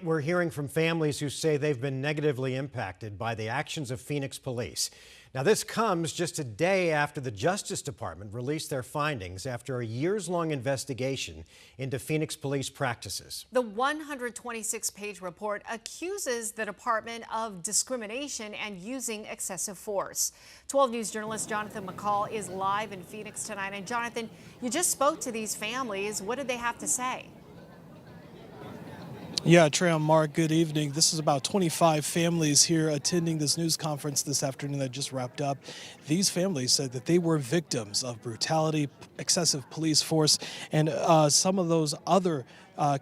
We're hearing from families who say they've been negatively impacted by the actions of Phoenix police. Now, this comes just a day after the Justice Department released their findings after a years-long investigation into Phoenix police practices. The 126-page report accuses the department of discrimination and using excessive force. 12 News journalist Jonathan McCall is live in Phoenix tonight. And Jonathan, you just spoke to these families. What did they have to say? Yeah, Trey and Mark, good evening. This is about 25 families here attending this news conference this afternoon that just wrapped up. These families said that they were victims of brutality, excessive police force, and some of those other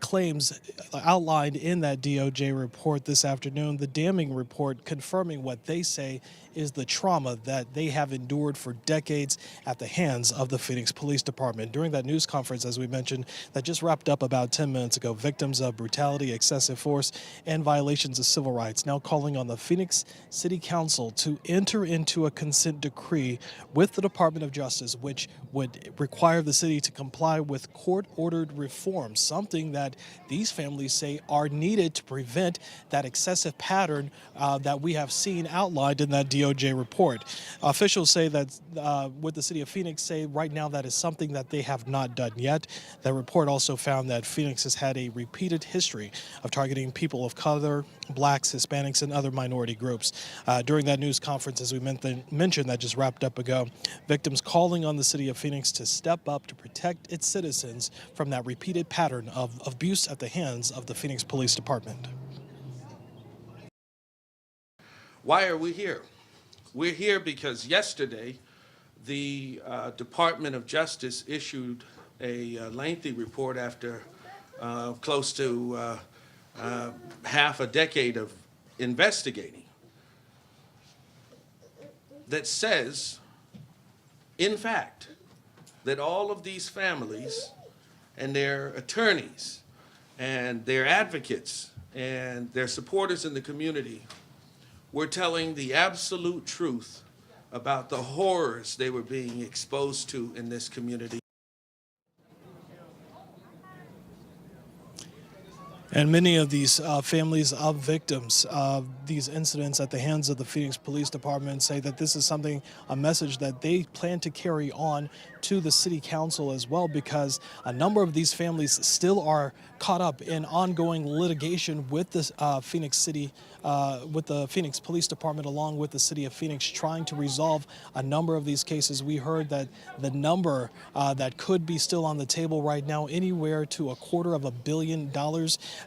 claims outlined in that DOJ report this afternoon. The damning report confirming what they say is the trauma that they have endured for decades at the hands of the Phoenix Police Department. During that news conference, as we mentioned, that just wrapped up about 10 minutes ago, victims of brutality, excessive force, and violations of civil rights now calling on the Phoenix City Council to enter into a consent decree with the Department of Justice, which would require the city to comply with court-ordered reforms, something that these families say are needed to prevent that excessive pattern that we have seen outlined in that DOJ report. Officials say that with the city of Phoenix say right now that is something that they have not done yet. The report also found that Phoenix has had a repeated history of targeting people of color, blacks, Hispanics, and other minority groups. During that news conference, as we mentioned, that just wrapped up ago, victims calling on the city of Phoenix to step up to protect its citizens from that repeated pattern of abuse at the hands of the Phoenix Police Department. Why are we here? We're here because yesterday the Department of Justice issued a lengthy report after close to half a decade of investigating that says, in fact, that all of these families and their attorneys and their advocates and their supporters in the community were telling the absolute truth about the horrors they were being exposed to in this community. And many of these families of victims of these incidents at the hands of the Phoenix Police Department say that this is a message that they plan to carry on to the city council as well, because a number of these families still are caught up in ongoing litigation with the Phoenix Police Department, along with the city of Phoenix, trying to resolve a number of these cases. We heard that the number that could be still on the table right now, anywhere to $250 million,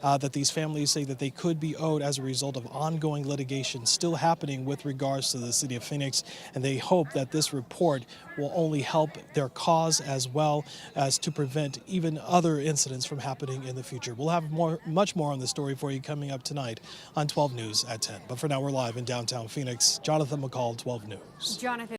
that these families say that they could be owed as a result of ongoing litigation still happening with regards to the city of Phoenix. And they hope that this report will only help their cause as well as to prevent even other incidents from happening in the future. We'll have much more on the story for you coming up tonight on 12 News at 10. But for now, we're live in downtown Phoenix. Jonathan McCall, 12 News. Jonathan.